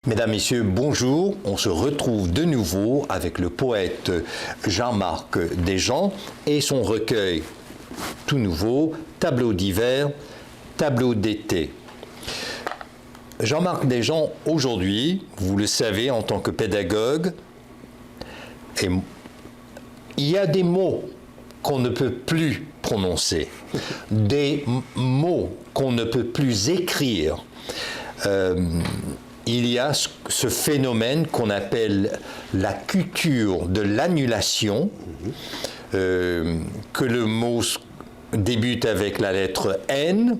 Mesdames, Messieurs, bonjour. On se retrouve de nouveau avec le poète Jean-Marc Desjean et son recueil tout nouveau, Tableaux d'hiver, tableaux d'été. Jean-Marc Desjean, aujourd'hui, vous le savez, en tant que pédagogue, il y a des mots qu'on ne peut plus prononcer, des mots qu'on ne peut plus écrire. Il y a ce phénomène qu'on appelle la culture de l'annulation, que le mot débute avec la lettre N,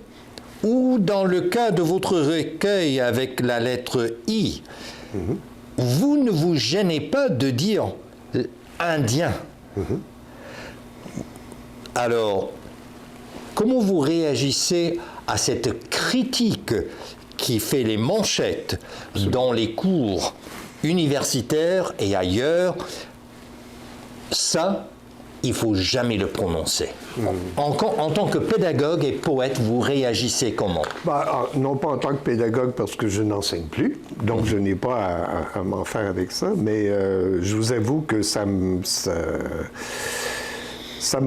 ou dans le cas de votre recueil avec la lettre I. Vous ne vous gênez pas de dire indien. Alors, comment vous réagissez à cette critique qui fait les manchettes dans les cours universitaires et ailleurs? Ça, il ne faut jamais le prononcer. En tant que pédagogue et poète, vous réagissez comment? Non pas en tant que pédagogue parce que je n'enseigne plus, donc je n'ai pas à m'en faire avec ça, mais je vous avoue que ça me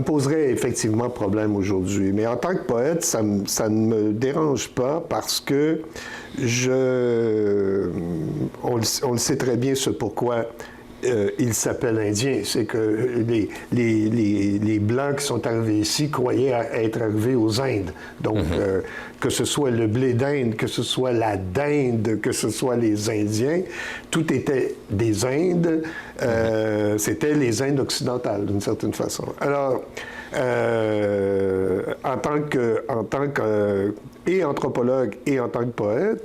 poserait effectivement problème aujourd'hui. Mais en tant que poète, ça ne me dérange pas parce que on le sait très bien ce pourquoi il s'appelle indien. C'est que les Blancs qui sont arrivés ici croyaient être arrivés aux Indes. Donc, que ce soit le blé d'Inde, que ce soit la dinde, que ce soit les Indiens, tout était des Indes. C'était les Indes occidentales, d'une certaine façon. Alors, en tant que anthropologue et en tant que poète,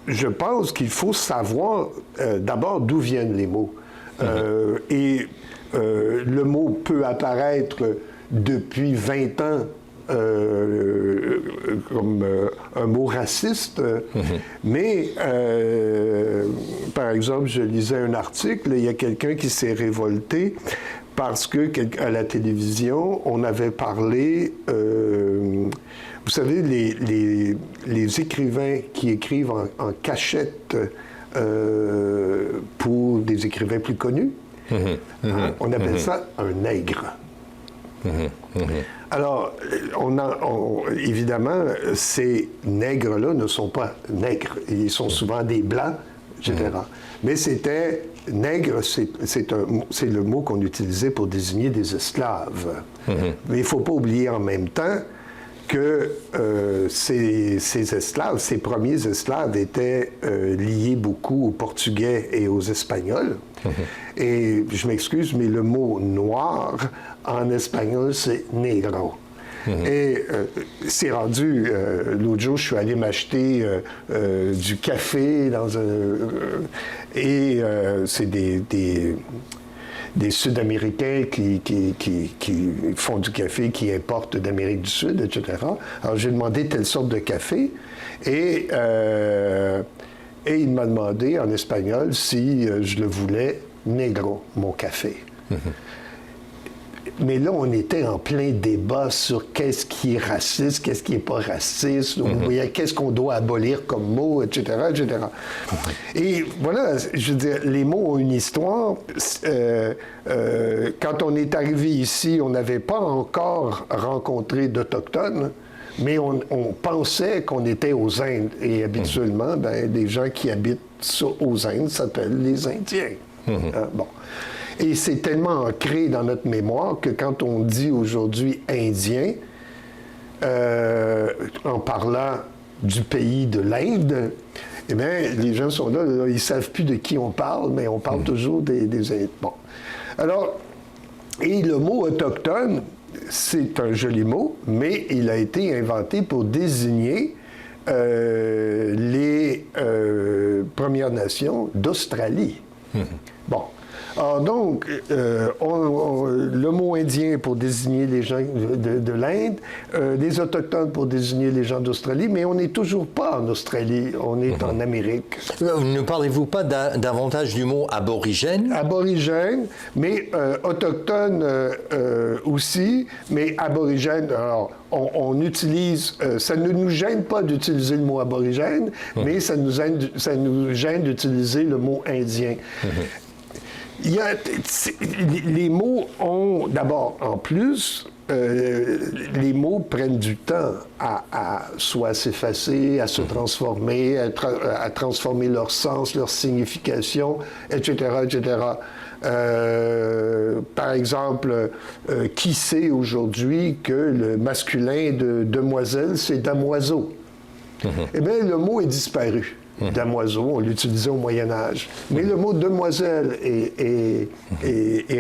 je pense qu'il faut savoir d'abord d'où viennent les mots. Le mot peut apparaître depuis 20 ans comme un mot raciste, mais par exemple, je lisais un article, il y a quelqu'un qui s'est révolté parce que à la télévision, on avait parlé, vous savez, les écrivains qui écrivent en cachette pour des écrivains plus connus, on appelle ça un nègre. Alors, évidemment, ces nègres-là ne sont pas nègres. Ils sont souvent des blancs, etc. Mais c'était nègre, c'est le mot qu'on utilisait pour désigner des esclaves. Mais il ne faut pas oublier en même temps que ces esclaves, ces premiers esclaves étaient liés beaucoup aux Portugais et aux Espagnols. Et je m'excuse, mais le mot noir en espagnol, c'est negro. Et c'est rendu, l'autre jour, je suis allé m'acheter du café dans et c'est des Sud-Américains qui font du café, qui importent d'Amérique du Sud, etc. Alors, j'ai demandé telle sorte de café et il m'a demandé en espagnol si je le voulais negro, mon café. Mais là, on était en plein débat sur qu'est-ce qui est raciste, qu'est-ce qui n'est pas raciste, qu'est-ce qu'on doit abolir comme mot, etc., etc. Et voilà, je veux dire, les mots ont une histoire. Quand on est arrivé ici, on n'avait pas encore rencontré d'Autochtones, mais on pensait qu'on était aux Indes. Et habituellement, les gens qui habitent aux Indes s'appellent les Indiens. Bon. Et c'est tellement ancré dans notre mémoire que quand on dit aujourd'hui indien, en parlant du pays de l'Inde, eh bien, les gens sont là, ils ne savent plus de qui on parle, mais on parle toujours des Indiens. Bon. Alors, et le mot autochtone, c'est un joli mot, mais il a été inventé pour désigner les Premières Nations d'Australie. Bon. Alors donc, le mot indien pour désigner les gens de l'Inde, les autochtones pour désigner les gens d'Australie, mais on n'est toujours pas en Australie, on est en Amérique. Ne parlez-vous pas davantage du mot aborigène? Aborigène, mais autochtone aussi, mais aborigène, alors on utilise, ça ne nous gêne pas d'utiliser le mot aborigène, mais ça nous gêne d'utiliser le mot indien. Les mots ont, d'abord, en plus, les mots prennent du temps à soit s'effacer, à se transformer, à transformer leur sens, leur signification, etc., etc. Par exemple, qui sait aujourd'hui que le masculin de demoiselle, c'est damoiseau? Eh bien, le mot est disparu. Damoiseau, on l'utilisait au Moyen Âge. Mais le mot demoiselle est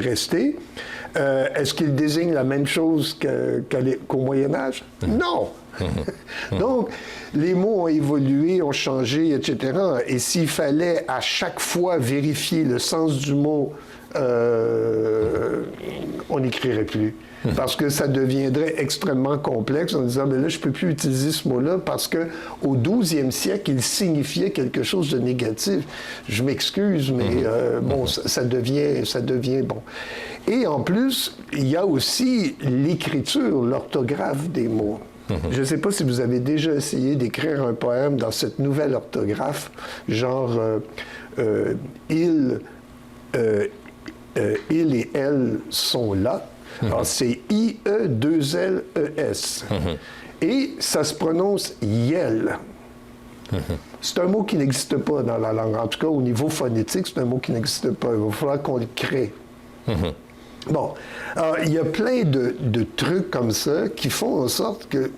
resté. Est-ce qu'il désigne la même chose qu'au Moyen Âge? Non! Donc, les mots ont évolué, ont changé, etc. Et s'il fallait à chaque fois vérifier le sens du mot, on n'écrirait plus. Parce que ça deviendrait extrêmement complexe en disant, mais là, je ne peux plus utiliser ce mot-là parce qu'au 12e siècle, il signifiait quelque chose de négatif. Je m'excuse, mais bon, ça devient bon. Et en plus, il y a aussi l'écriture, l'orthographe des mots. Je ne sais pas si vous avez déjà essayé d'écrire un poème dans cette nouvelle orthographe, genre il et elle sont là. Alors, c'est I-E-2-L-E-S. Et ça se prononce yel. C'est un mot qui n'existe pas dans la langue. En tout cas, au niveau phonétique, c'est un mot qui n'existe pas. Il va falloir qu'on le crée. Bon, alors, il y a plein de trucs comme ça qui font en sorte que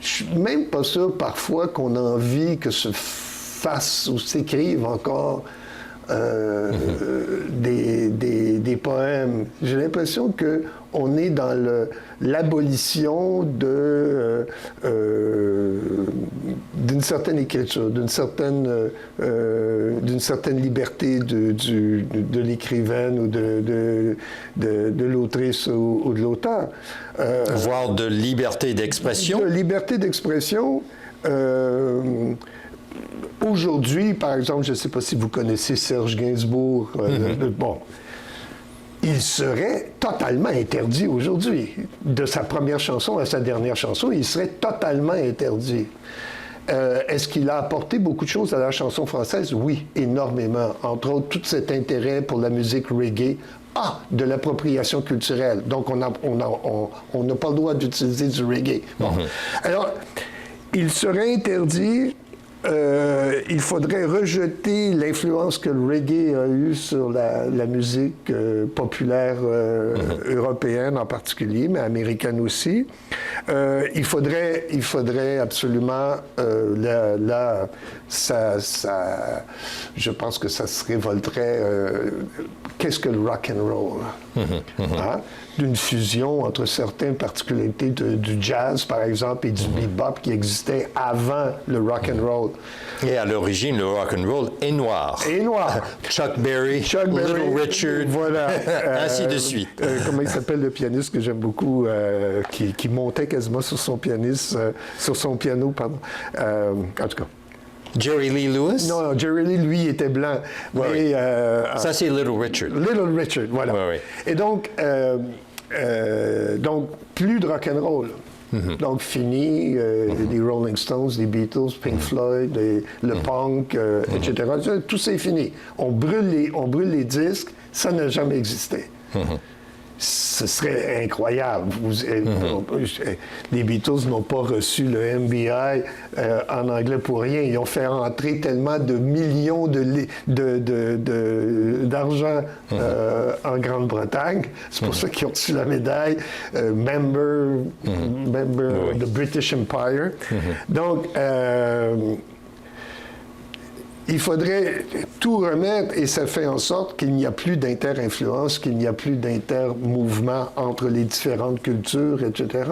je suis même pas sûr parfois qu'on a envie que se fasse ou s'écrive encore des poèmes. J'ai l'impression qu'on est dans l'abolition d'une certaine écriture, d'une certaine liberté de l'écrivaine ou de l'autrice ou de l'auteur. Voire de liberté d'expression. De liberté d'expression. Aujourd'hui, par exemple, je ne sais pas si vous connaissez Serge Gainsbourg, bon, il serait totalement interdit aujourd'hui. De sa première chanson à sa dernière chanson, il serait totalement interdit. Est-ce qu'il a apporté beaucoup de choses à la chanson française? Oui, énormément. Entre autres, tout cet intérêt pour la musique reggae. De l'appropriation culturelle. Donc, on n'a pas le droit d'utiliser du reggae. Bon. Alors, il serait interdit. Il faudrait rejeter l'influence que le reggae a eue sur la musique populaire européenne en particulier, mais américaine aussi. Il faudrait absolument, je pense que ça se révolterait. Qu'est-ce que le rock and roll? D'une fusion entre certaines particularités du jazz, par exemple, et du bebop qui existait avant le rock and roll. Et à l'origine, le rock and roll est noir. Et noir. Chuck Berry, Little Richard, voilà. Ainsi de suite. Comment il s'appelle le pianiste que j'aime beaucoup, qui montait quasiment sur son piano, pardon. En tout cas. Jerry Lee Lewis? Non, Jerry Lee, lui, était blanc. Ouais, ça, c'est Little Richard. Little Richard, voilà. Ouais. Et donc, plus de rock'n'roll. Donc, fini, les Rolling Stones, les Beatles, Pink Floyd, le punk, etc. Tout ça est fini. On brûle les disques, ça n'a jamais existé. Ce serait incroyable. Les Beatles n'ont pas reçu le MBI en anglais pour rien. Ils ont fait rentrer tellement de millions d'argent en Grande-Bretagne. C'est pour ça qu'ils ont reçu la médaille member of the British Empire. Donc, il faudrait tout remettre et ça fait en sorte qu'il n'y a plus d'inter-influence, qu'il n'y a plus d'inter-mouvement entre les différentes cultures, etc.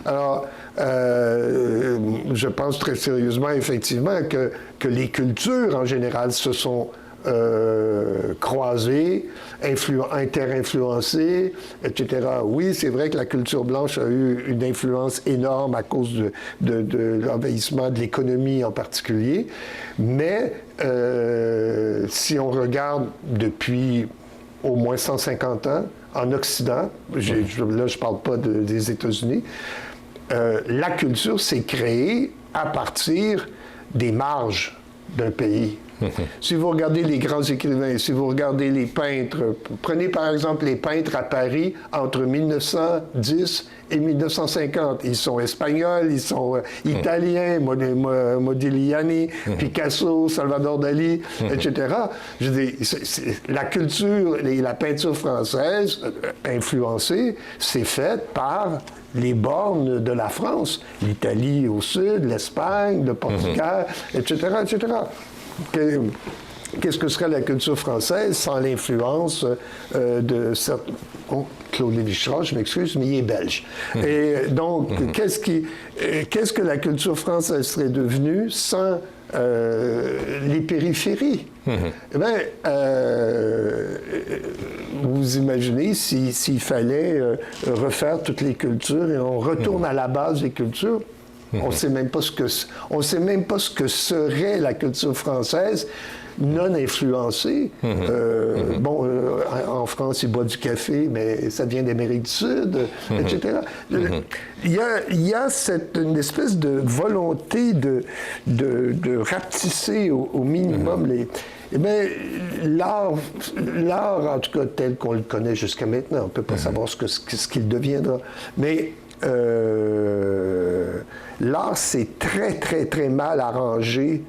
Alors, je pense très sérieusement, effectivement, que les cultures, en général, se sont croisés, inter-influencés, etc. Oui, c'est vrai que la culture blanche a eu une influence énorme à cause de l'envahissement de l'économie en particulier, mais si on regarde depuis au moins 150 ans, en Occident, là je ne parle pas des États-Unis, la culture s'est créée à partir des marges d'un pays. Si vous regardez les grands écrivains, si vous regardez les peintres, prenez par exemple les peintres à Paris entre 1910 et 1950. Ils sont espagnols, ils sont italiens, Modigliani, Picasso, Salvador Dali, etc. Je veux dire, la culture et la peinture française influencée, c'est faite par les bornes de la France, l'Italie au sud, l'Espagne, le Portugal, etc., etc. Qu'est-ce que serait la culture française sans l'influence de certains... Oh, Claude Lévi-Strauss, je m'excuse, mais il est belge. Et donc, qu'est-ce que la culture française serait devenue sans les périphéries? Eh bien, vous imaginez s'il fallait refaire toutes les cultures et on retourne à la base des cultures. On ne sait même pas ce que serait la culture française non influencée. En France, ils boivent du café, mais ça vient d'Amérique du Sud, etc. Il y a une espèce de volonté de rapetisser au minimum les... Eh bien, l'art, en tout cas, tel qu'on le connaît jusqu'à maintenant, on ne peut pas savoir ce qu'il deviendra. Mais l'art, c'est très, très, très mal arrangé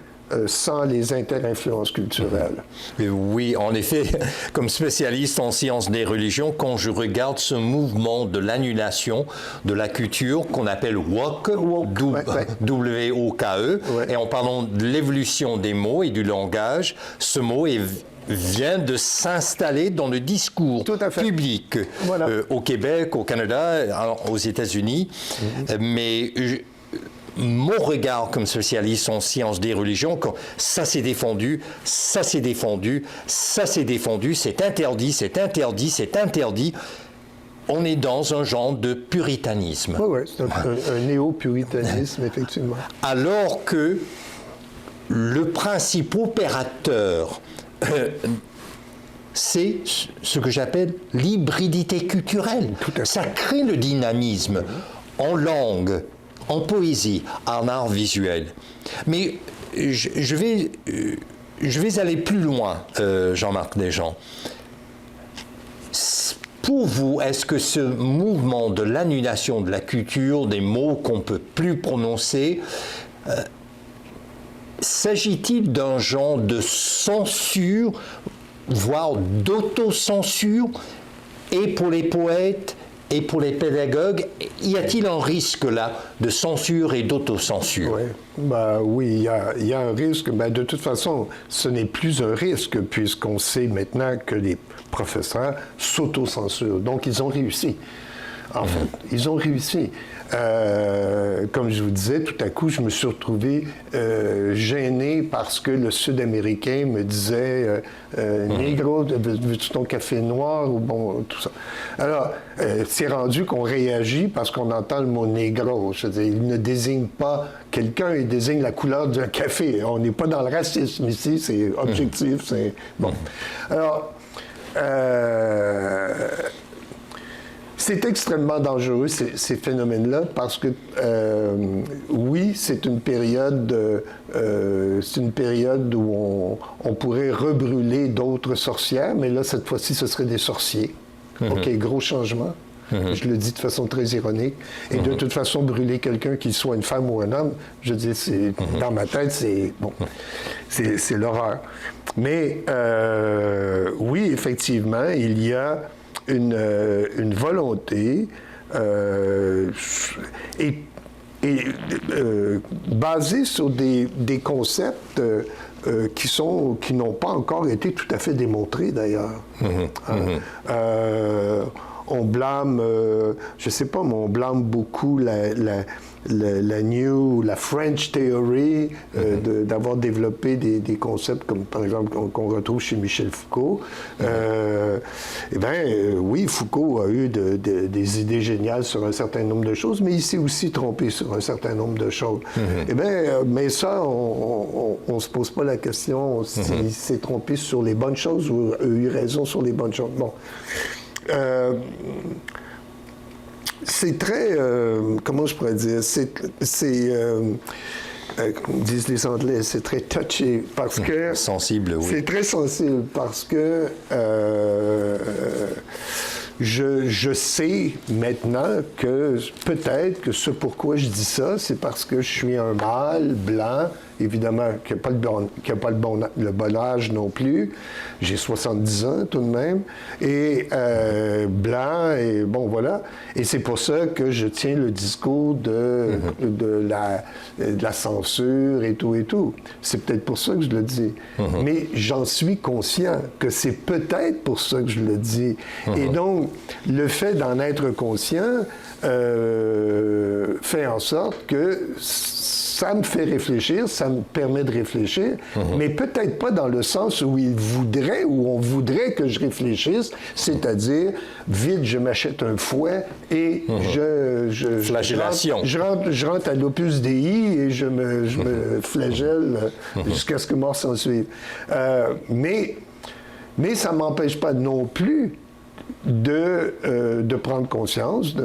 sans les inter-influences culturelles. Oui, en effet, comme spécialiste en sciences des religions, quand je regarde ce mouvement de l'annulation de la culture qu'on appelle woke, W-O-K-E, et en parlant de l'évolution des mots et du langage, ce mot vient de s'installer dans le discours public au Québec, au Canada, aux États-Unis, mais mon regard comme spécialiste en sciences des religions, quand ça s'est défendu, ça s'est défendu, ça s'est défendu, c'est interdit, c'est interdit, c'est interdit, on est dans un genre de puritanisme. Oui, c'est un néo-puritanisme, effectivement. Alors que le principe opérateur, c'est ce que j'appelle l'hybridité culturelle. Ça crée le dynamisme en langue, en poésie, en art visuel. Mais je vais aller plus loin, Jean-Marc Desjans. Pour vous, est-ce que ce mouvement de l'annulation de la culture, des mots qu'on ne peut plus prononcer, s'agit-il d'un genre de censure, voire d'autocensure, et pour les poètes et pour les pédagogues, y a-t-il un risque là de censure et d'autocensure? Oui, il y a un risque. De toute façon, ce n'est plus un risque puisqu'on sait maintenant que les professeurs s'autocensurent. Donc, ils ont réussi. En fait, ils ont réussi. Comme je vous disais, tout à coup, je me suis retrouvé gêné parce que le Sud-Américain me disait Négro, veux-tu ton café noir ou bon, tout ça. Alors, c'est rendu qu'on réagit parce qu'on entend le mot négro. Je veux dire, il ne désigne pas quelqu'un, il désigne la couleur d'un café. On n'est pas dans le racisme ici, c'est objectif, c'est... Bon. Alors, c'est extrêmement dangereux, ces phénomènes-là, parce que, oui, c'est une période où on pourrait rebrûler d'autres sorcières, mais là, cette fois-ci, ce seraient des sorciers. OK, gros changement. Je le dis de façon très ironique. Et de toute façon, brûler quelqu'un, qu'il soit une femme ou un homme, je dis, dans ma tête, c'est l'horreur. Mais, oui, effectivement, il y a une volonté basée sur des concepts qui n'ont pas encore été tout à fait démontrés d'ailleurs. on blâme, je sais pas, mais on blâme beaucoup la French Theory d'avoir développé des concepts comme, par exemple, qu'on retrouve chez Michel Foucault. Oui, Foucault a eu des idées géniales sur un certain nombre de choses, mais il s'est aussi trompé sur un certain nombre de choses. Mais ça, on ne se pose pas la question s'il s'est trompé sur les bonnes choses ou a eu raison sur les bonnes choses. Bon. C'est très, comment je pourrais dire, comme disent les Anglais, c'est très touchy parce que... Sensible, oui. C'est très sensible parce que je sais maintenant que peut-être que ce pourquoi je dis ça, c'est parce que je suis un mâle blanc, évidemment, qui n'a pas, le bon âge non plus. J'ai 70 ans tout de même, et blanc, et bon, voilà. Et c'est pour ça que je tiens le discours de la censure et tout et tout. C'est peut-être pour ça que je le dis. Mais j'en suis conscient que c'est peut-être pour ça que je le dis. Et donc, le fait d'en être conscient fait en sorte que ça me fait réfléchir, ça me permet de réfléchir, mais peut-être pas dans le sens où on voudrait que je réfléchisse, c'est-à-dire, vite, je m'achète un fouet et flagellation. Je rentre à l'Opus Dei et je me flagelle jusqu'à ce que mort s'en suive. Mais ça ne m'empêche pas non plus de prendre conscience.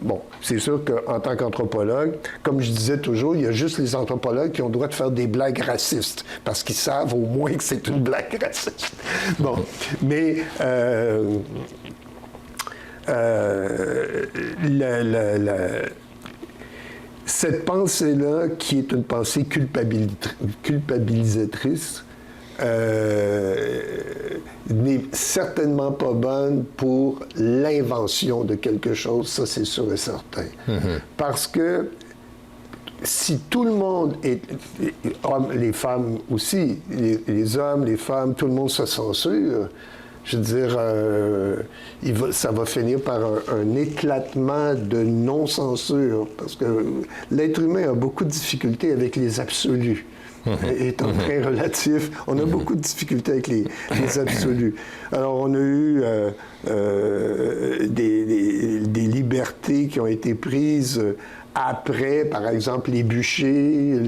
Bon, c'est sûr qu'en tant qu'anthropologue, comme je disais toujours, il y a juste les anthropologues qui ont le droit de faire des blagues racistes, parce qu'ils savent au moins que c'est une blague raciste. Bon, mais cette pensée-là, qui est une pensée culpabilisatrice, n'est certainement pas bonne pour l'invention de quelque chose, ça c'est sûr et certain. Parce que si tout le monde les femmes aussi, les hommes, les femmes, tout le monde se censure, je veux dire, ça va finir par un éclatement de non-censure, parce que l'être humain a beaucoup de difficultés avec les absolus. Étant très relatif, on a beaucoup de difficultés avec les absolus. Alors, on a eu des libertés qui ont été prises après, par exemple, les bûchers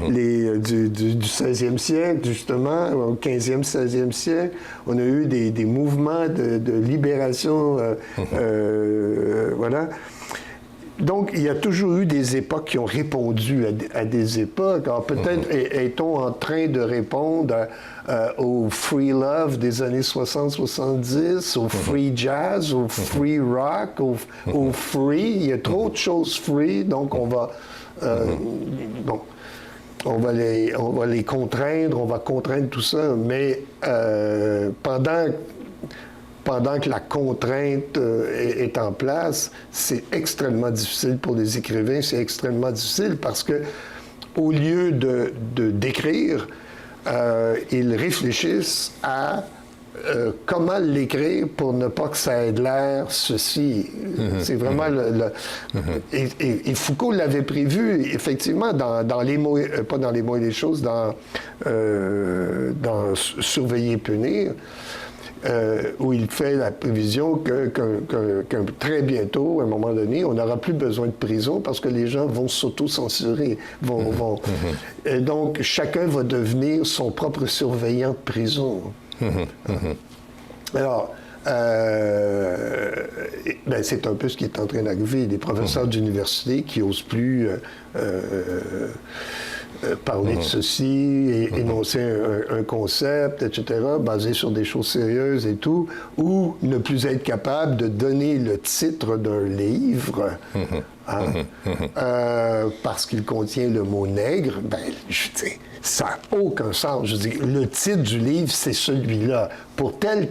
du 16e siècle, justement, au 15e, 16e siècle. On a eu des mouvements de libération, voilà. Donc, il y a toujours eu des époques qui ont répondu à des époques. Alors, peut-être est-on en train de répondre au free love des années 60-70, au free jazz, au free rock, au free. Il y a trop de choses free, donc on va... bon, on va les contraindre, on va contraindre tout ça, mais pendant que la contrainte est en place, c'est extrêmement difficile pour les écrivains, c'est extrêmement difficile parce que au lieu d'écrire, ils réfléchissent à comment l'écrire pour ne pas que ça ait l'air ceci. C'est vraiment et Foucault l'avait prévu, effectivement, dans les mots, pas dans les mots et les choses, dans Surveiller et punir, où il fait la prévision que très bientôt, à un moment donné, on n'aura plus besoin de prison parce que les gens vont s'auto-censurer. Et donc, chacun va devenir son propre surveillant de prison. Alors, c'est un peu ce qui est en train d'arriver. Des professeurs d'université qui n'osent plus parler de ceci, et énoncer un concept, etc., basé sur des choses sérieuses et tout, ou ne plus être capable de donner le titre d'un livre hein, parce qu'il contient le mot nègre, ben, je dis, ça n'a aucun sens. Je dis, le titre du livre, c'est celui-là. Pour telle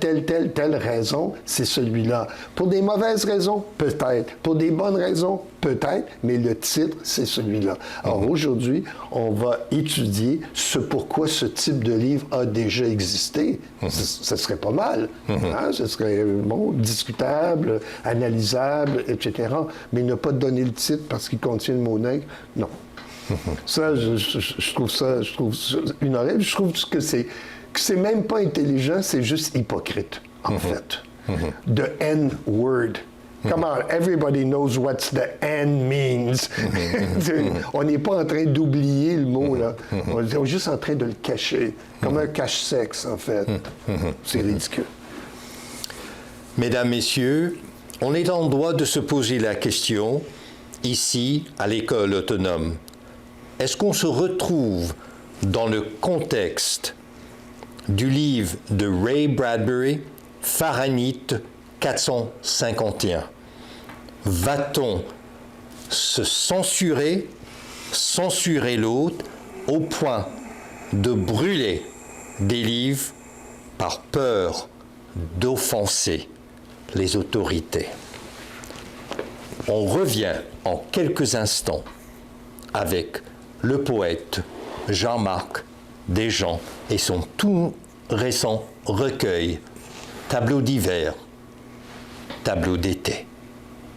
raison, c'est celui-là. Pour des mauvaises raisons, peut-être. Pour des bonnes raisons, peut-être, mais le titre, c'est celui-là. Alors aujourd'hui, on va étudier pourquoi ce type de livre a déjà existé. Ce serait pas mal. Hein? Ce serait, bon, discutable, analysable, etc. Mais ne pas donner le titre parce qu'il contient le mot nègre, non. Ça, je trouve ça une horrible. Je trouve que c'est même pas intelligent, c'est juste hypocrite, en fait. The N-word. Come on, everybody knows what the N means. On n'est pas en train d'oublier le mot, là. On est juste en train de le cacher, comme un cache-sexe, en fait. C'est ridicule. Mesdames, Messieurs, on est en droit de se poser la question, ici, à l'école autonome. Est-ce qu'on se retrouve dans le contexte du livre de Ray Bradbury, Fahrenheit 451? Va-t-on se censurer l'autre au point de brûler des livres par peur d'offenser les autorités? On revient en quelques instants avec le poète Jean-Marc Desjans et son tout récent recueil Tableaux d'hiver, tableaux d'été.